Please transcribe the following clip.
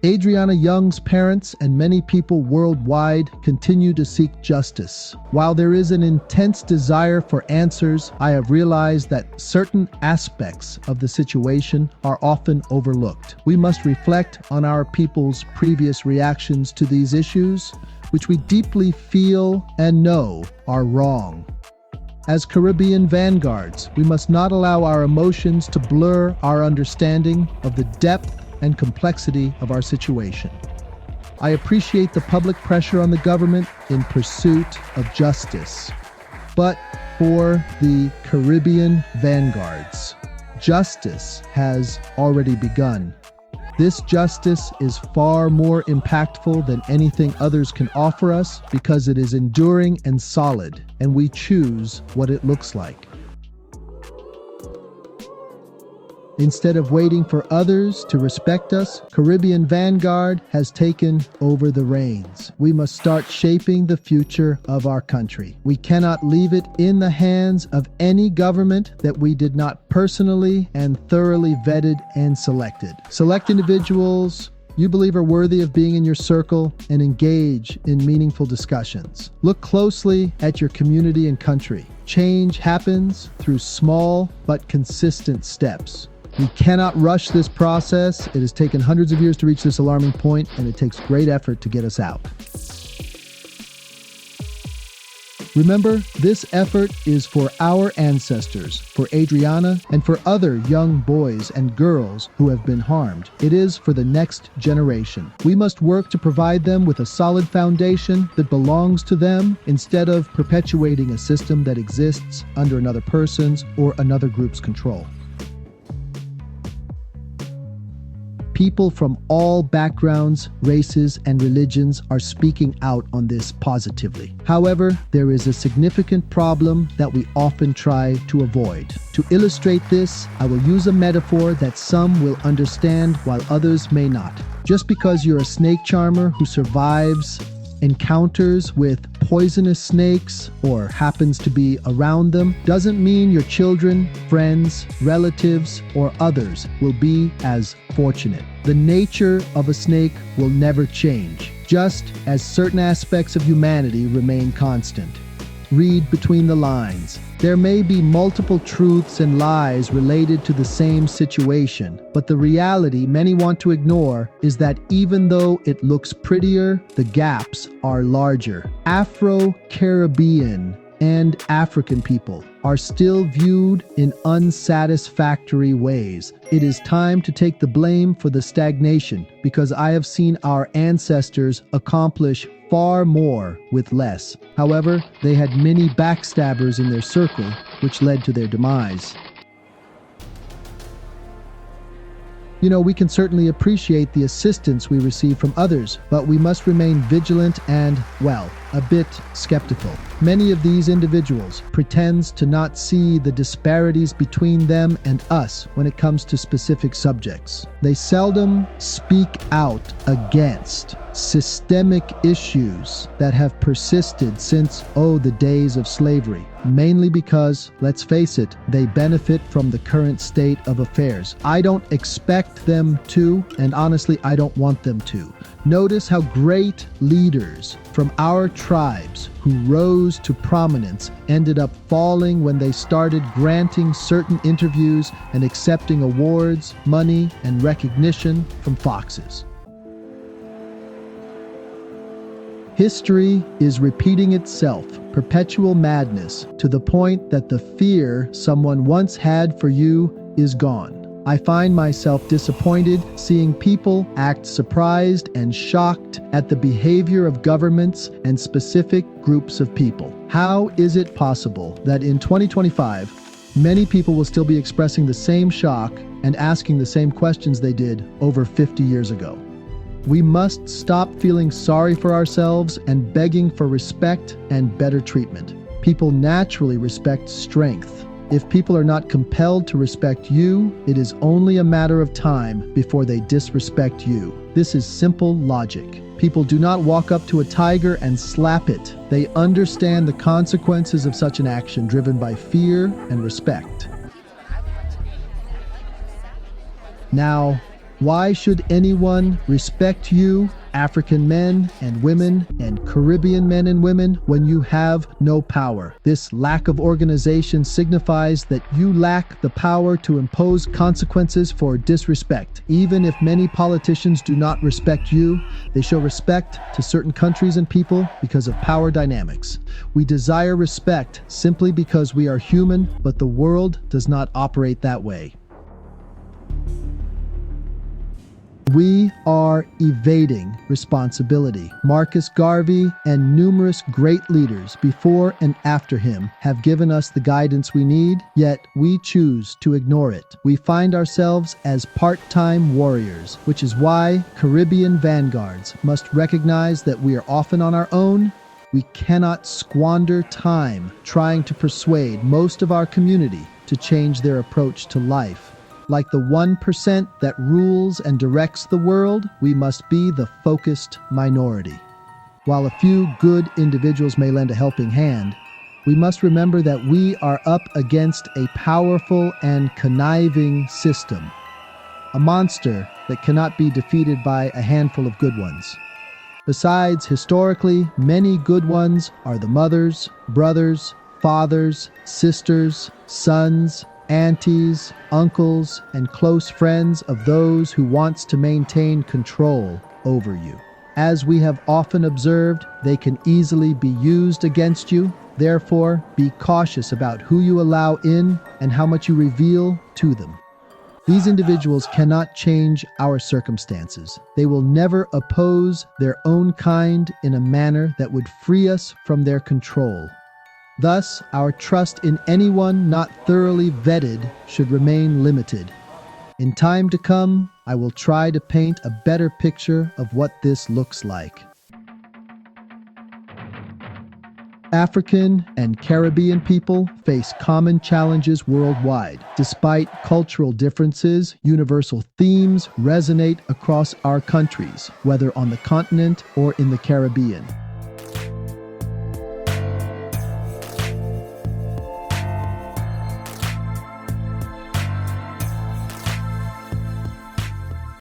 Adrianna Young's parents and many people worldwide continue to seek justice. While there is an intense desire for answers, I have realized that certain aspects of the situation are often overlooked. We must reflect on our people's previous reactions to these issues, which we deeply feel and know are wrong. As Caribbean vanguards, we must not allow our emotions to blur our understanding of the depth and complexity of our situation. I appreciate the public pressure on the government in pursuit of justice. But for the Caribbean vanguards, justice has already begun. This justice is far more impactful than anything others can offer us because it is enduring and solid, and we choose what it looks like. Instead of waiting for others to respect us, Caribbean Vanguard has taken over the reins. We must start shaping the future of our country. We cannot leave it in the hands of any government that we did not personally and thoroughly vetted and selected. Select individuals you believe are worthy of being in your circle and engage in meaningful discussions. Look closely at your community and country. Change happens through small but consistent steps. We cannot rush this process. It has taken hundreds of years to reach this alarming point, and it takes great effort to get us out. Remember, this effort is for our ancestors, for Adrianna, and for other young boys and girls who have been harmed. It is for the next generation. We must work to provide them with a solid foundation that belongs to them instead of perpetuating a system that exists under another person's or another group's control. People from all backgrounds, races, and religions are speaking out on this positively. However, there is a significant problem that we often try to avoid. To illustrate this, I will use a metaphor that some will understand while others may not. Just because you're a snake charmer who survives encounters with poisonous snakes or happens to be around them doesn't mean your children, friends, relatives, or others will be as fortunate. The nature of a snake will never change, just as certain aspects of humanity remain constant. Read between the lines. There may be multiple truths and lies related to the same situation, but the reality many want to ignore is that even though it looks prettier, the gaps are larger. Afro-Caribbean and African people are still viewed in unsatisfactory ways. It is time to take the blame for the stagnation, because I have seen our ancestors accomplish far more with less. However, they had many backstabbers in their circle, which led to their demise. We can certainly appreciate the assistance we receive from others, but we must remain vigilant and, a bit skeptical. Many of these individuals pretends to not see the disparities between them and us when it comes to specific subjects. They seldom speak out against systemic issues that have persisted since, the days of slavery. Mainly because, let's face it, they benefit from the current state of affairs. I don't expect them to, and honestly, I don't want them to. Notice how great leaders from our tribes who rose to prominence ended up falling when they started granting certain interviews and accepting awards, money, and recognition from foxes. History is repeating itself, perpetual madness, to the point that the fear someone once had for you is gone. I find myself disappointed seeing people act surprised and shocked at the behavior of governments and specific groups of people. How is it possible that in 2025, many people will still be expressing the same shock and asking the same questions they did over 50 years ago? We must stop feeling sorry for ourselves and begging for respect and better treatment. People naturally respect strength. If people are not compelled to respect you, it is only a matter of time before they disrespect you. This is simple logic. People do not walk up to a tiger and slap it. They understand the consequences of such an action driven by fear and respect. Now, Why should anyone respect you, African men and women and Caribbean men and women, when you have no power? This lack of organization signifies that you lack the power to impose consequences for disrespect. Even if many politicians do not respect you, they show respect to certain countries and people because of power dynamics. We desire respect simply because we are human, but the world does not operate that way. We are evading responsibility. Marcus Garvey and numerous great leaders before and after him have given us the guidance we need, yet we choose to ignore it. We find ourselves as part-time warriors, which is why Caribbean vanguards must recognize that we are often on our own. We cannot squander time trying to persuade most of our community to change their approach to life. Like the 1% that rules and directs the world, we must be the focused minority. While a few good individuals may lend a helping hand, we must remember that we are up against a powerful and conniving system, a monster that cannot be defeated by a handful of good ones. Besides, historically, many good ones are the mothers, brothers, fathers, sisters, sons, aunties, uncles, and close friends of those who wants to maintain control over you. As we have often observed, they can easily be used against you. Therefore, be cautious about who you allow in and how much you reveal to them. These individuals cannot change our circumstances. They will never oppose their own kind in a manner that would free us from their control. Thus, our trust in anyone not thoroughly vetted should remain limited. In time to come, I will try to paint a better picture of what this looks like. African and Caribbean people face common challenges worldwide. Despite cultural differences, universal themes resonate across our countries, whether on the continent or in the Caribbean.